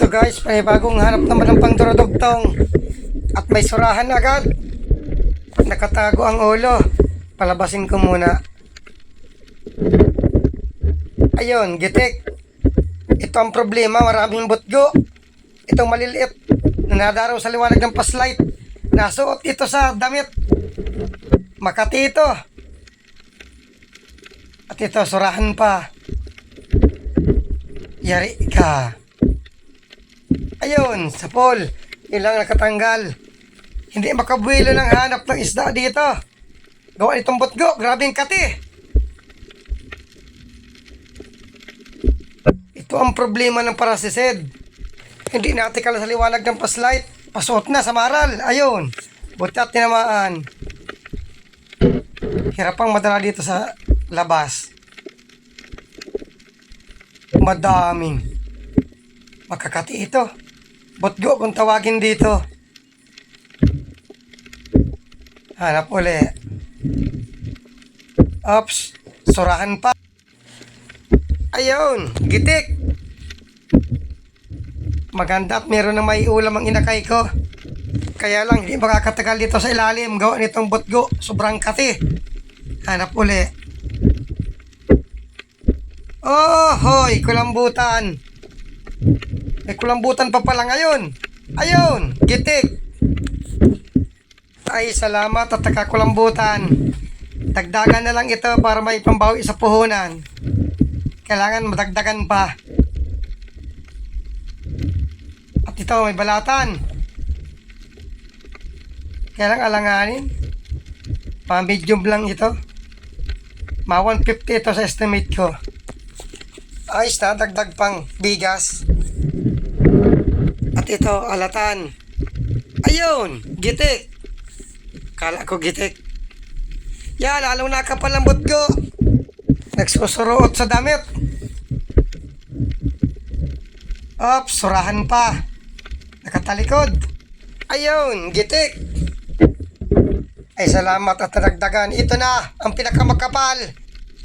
Ito guys, panibagong hanap naman ng pangdurodugtong. At may surahan agad. Nakatago ang ulo. Palabasin ko muna. Ayun, gitik. Ito ang problema, maraming butgo. Itong maliliit na nadaraw sa liwanag ng flashlight. Nasuot ito sa damit. Makati ito. At ito, surahan pa. Yari ka. Ayun, sa pool. Ilang nakatanggal. Hindi makabuelo ng hanap ng isda dito. Gawa itong butgo. Grabing kati. Ito ang problema ng parasisid. Hindi natikal sa liwanag ng flashlight. Pasuot na sa maral. Ayun. Butat tinamaan. Hirapang madala dito sa labas. Madaming. Makakati ito. Butgo kung tawagin dito. Hanap uli. Ops. Surahan pa. Ayun. Gitik. Maganda at meron na may ulam ang inakay ko. Kaya lang hindi makakatagal dito sa ilalim. Gawa nitong butgo. Sobrang kati. Hanap uli. Oh, hoy. Kulambutan. May kulambutan pa pala ngayon. Ayun, gitik. Ay, salamat at nakakulambutan. Dagdagan na lang ito para may pambawi sa puhunan. Kailangan madagdagan pa. At ito, may balatan. Kailangan alanganin. Pa-medium lang ito. Ma 150 ito sa estimate ko. Ayos na, dagdag pang bigas. At ito, alatan. Ayun, gitik. Kala ko gitik. Ya, lalong nakapalambot ko. Nagsusuruot sa damit. Ops, surahan pa. Nakatalikod. Ayun, gitik. Ay, salamat at nadagdagan. Ito na, ang pinakamakapal.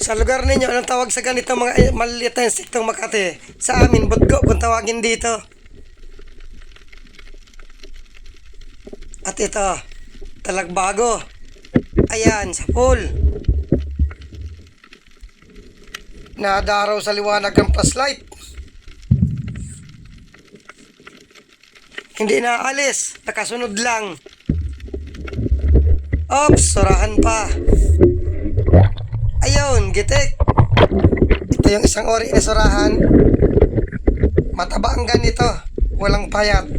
Sa lugar ninyo, anong tawag sa ganito mga maliliit na insektong Makati? Sa amin, butgo kung tawagin dito. At ito, talagbago. Ayan, sa pool. Nadaraw sa liwanag ng flashlight. Hindi naalis, nakasunod lang. Ops, surahan pa. Ayun, gitik. Ito yung isang ori na surahan. Mataba ang ganito. Walang payat.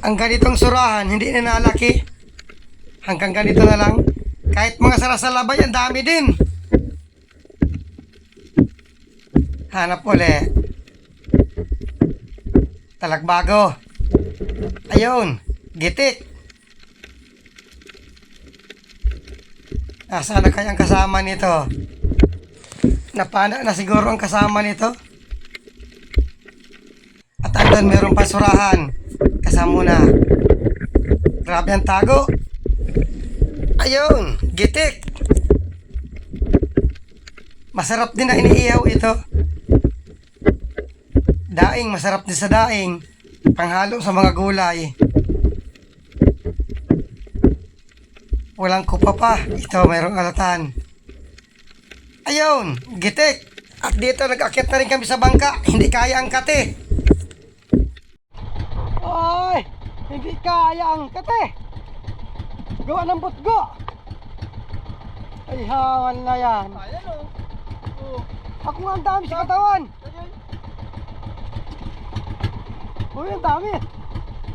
Ang ganitong surahan, hindi na nalaki. Hanggang ganito na lang. Kahit mga sarasalabay, ang dami din. Hanap uli. Talagbago. Ayun, gitik. Nasaan na kayang kasama nito? Napana na siguro ang kasama nito. At andun meron pa surahan. Kasama na. Grabe ang tago. Ayun, gitik. Masarap din na iniihaw ito. Daing, masarap din sa daing. Panghalo sa mga gulay. Walang kupa pa. Ito, mayroong alatan. Ayun, gitik. At dito, nag-akyat na rin kami sa bangka. Hindi kaya ang kate. Ay, hindi kaya ang kate. Gawa ng butgo. Ay, hawan na yan. Ayan o. Oh. Ako nga ang dami sa katawan. Uy, ang dami.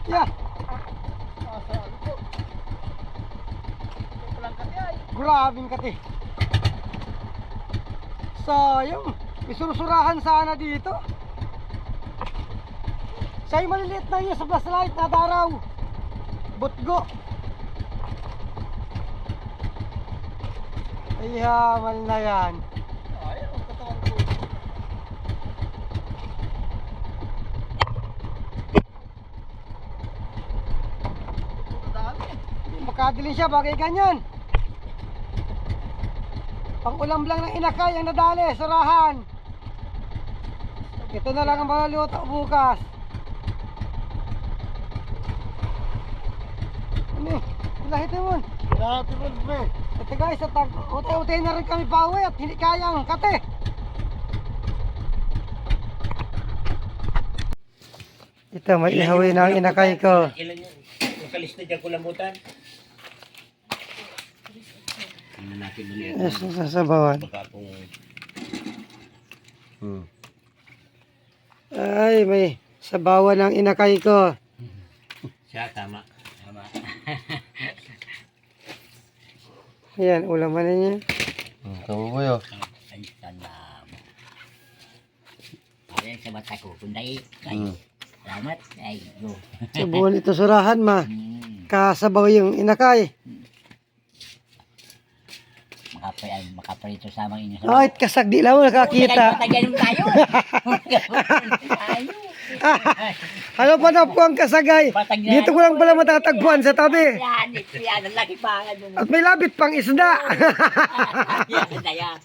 Yeah. Grabing kati. Sayang. May surusurahan sana dito. Sa'yo maliliit na yun sa flashlight na daraw. Butgo. Ay, hamal na yan. Ayan o, katawan ko. Ito dami. Hindi makadili siya, bagay ganyan. Pang-ulam lang ng inakay ang nadali, surahan. Ito na lang ang mga luto bukas. Lahitin mo. Lahat mo, pre. Ito guys, at utay-utay na rin kami pauwi at hindi kayang kate. Ito, may ihawin ang inakay ko. Ilan yun? Yung kalis na dyan kulambutan. Tingnan natin ulit. Yes, sasabawan. Baka kung... Ay, may sabawan ang inakay ko. Siya, tama. Tama. Ayan, ulaman na niya. Tama ba yun? Ay, tanda mo. Ayan sa mata ko. Kunday. Salamat. Ay, go. Sabuan ito surahan ma. Hmm. Kasabaw yung inakay. Makaparito sa mga inyo. Ay, kasag di lang mo nakakita. Patagyan mo tayo. Tayo. Ano pa na po ang kasagay? Dito ko lang pala matatagpuan sa tabi. Yan, yan. Ang laki pa. At may labit pang isda. Yan, yan.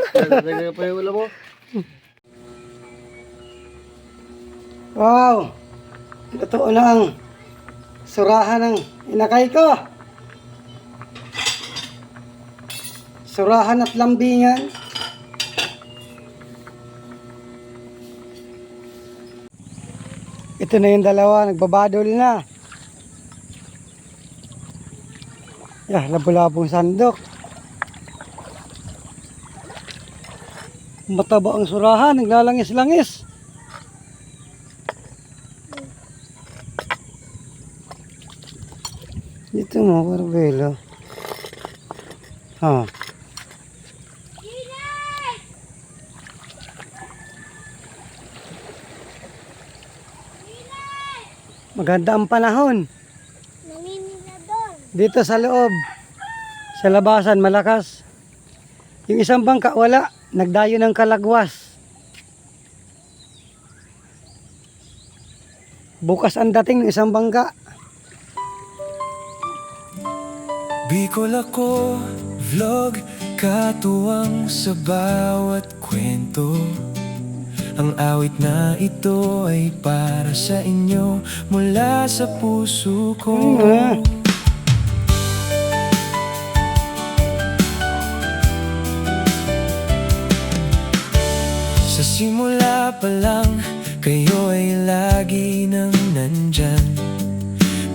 Talaga pa yung ulam mo? Wow! Totoo na ang surahan ng inakay ko. Surahan at lambingan. Ito na yung dalawa, nagbabadol na. Labo-labong sandok. Mataba ang surahan, naglalangis-langis. Dito mo, Barbelo. Ha. Maganda ang panahon. Dito sa loob. Sa labasan, malakas. Yung isang bangka, wala. Nagdayo ng kalagwas. Bukas ang dating ng isang bangka. Bicol ako, vlog, katuwang sa bawat kwento. Ang awit na ito ay para sa inyo mula sa puso ko. Sa simula pa lang, kayo ay lagi nang nandyan.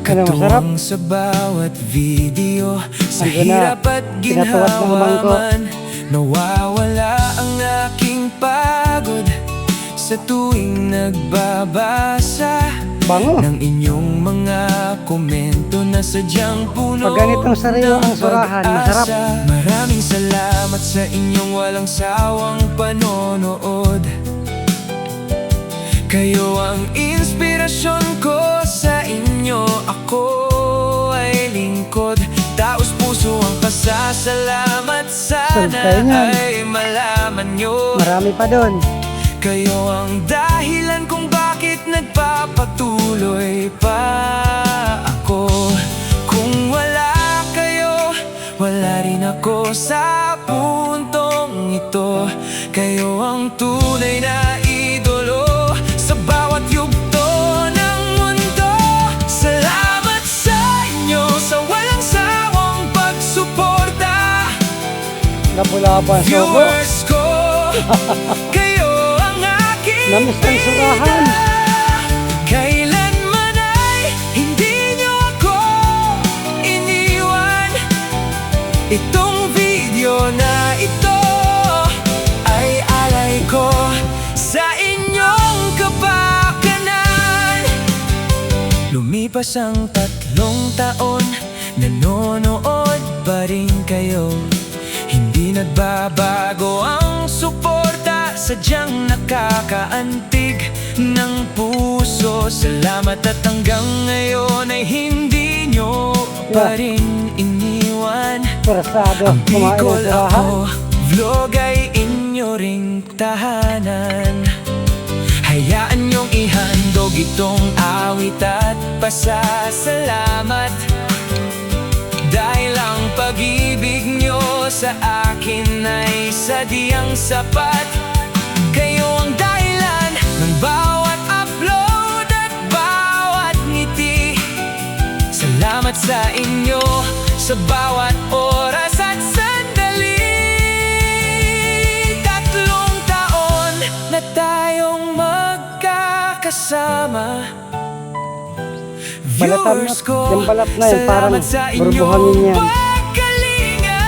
Ano, masarap? Katuwang sa bawat video, sa Ando na. hirap at Pinatuwad ng bangko. ginhawa man, nawawala ang aking pagod sa tuwing nagbabasa Bango. ng inyong mga komento na sadyang puno Pag ganitong sariwa ang ng surahan, pag-asa. masarap. Maraming salamat sa inyong walang sawang panonood. Kayo ang inspirasyon ko, sa inyo ako ay lingkod. Taos puso ang pasasalamat, Salta sana yan. ay malaman nyo. Marami pa doon. Kayo ang dahilan kung bakit nagpapatuloy pa ako. Kung wala kayo, wala rin ako sa puntong ito. Kayo ang tunay na idolo sa bawat yugto ng mundo. Salamat sa inyo sa walang sawang pagsuporta. Labo-labo ang sobo. Viewers ko, kayo ang aking Namis ang surahan. Kailanman ay hindi nyo ako iniwan. Itong video na ito ay alay ko sa inyong kapakanan. Lumipas ang 3 taon, nanonood pa rin kayo. Hindi nagbabago ang suporta, sadyang nakakaantig ng puso. Salamat at hanggang ngayon ay hindi nyo pa rin iniwan. Persado. Ang Kumain ng Bicol surahan. ako, vlog ay inyo ring tahanan. Hayaan nyong ihandog itong awit at pasasalamat. Dahil ang pag-ibig nyo sa akin ay sadyang sapat. Kayo ang dahilan ng bawat upload at bawat sa bawat oras at sandali. 3 taon na tayong magkakasama. Balatan Viewers na, ko, yung balat na yun, parang salamat sa burbuhangin inyong yan. pagkalinga.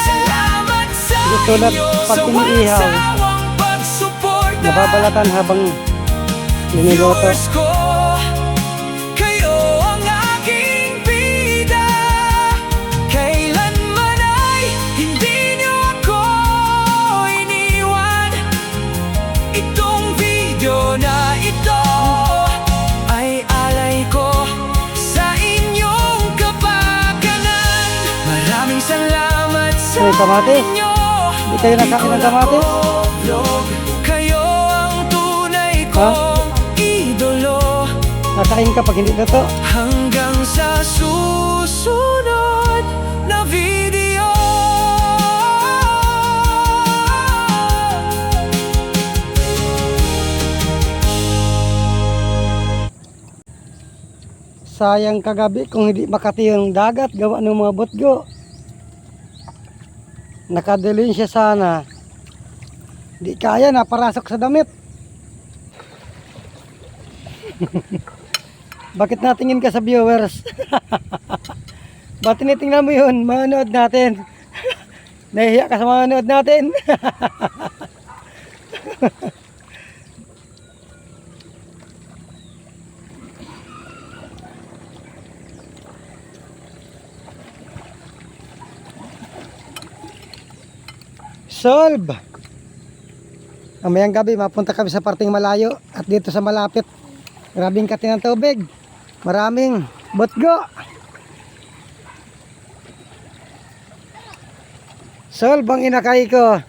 Salamat sa Gusto na inyo pag sa iniihaw, walang sawang pagsuporta. nababalatan habang niluluto. Viewers ko, kayo ang aking bida. Kailanman ay hindi niyo ako iniwan. Itong video na ito ay alay ko sa inyong kapakanan. Maraming salamat sa Ay, kamatis. inyo. Hindi kayo nakain ng kamatis? Kayo ang tunay kong idolo. Nakain ka pag hindi luto. Hanggang sa susunod na video. Sayang kagabi kung hindi makati yung dagat gawa ng mga botgo. Nakadilin siya sana. Di kaya na parasok sa damit. Bakit natingin ka sa viewers? Ba't tinitingnan mo yun? Manood natin. Nahihiya ka sa manood natin. Solve! Mamayang gabi, mapunta kami sa parting malayo at dito sa malapit. Grabing kati ng tubig. Maraming botgo. Solve ang inakay ko.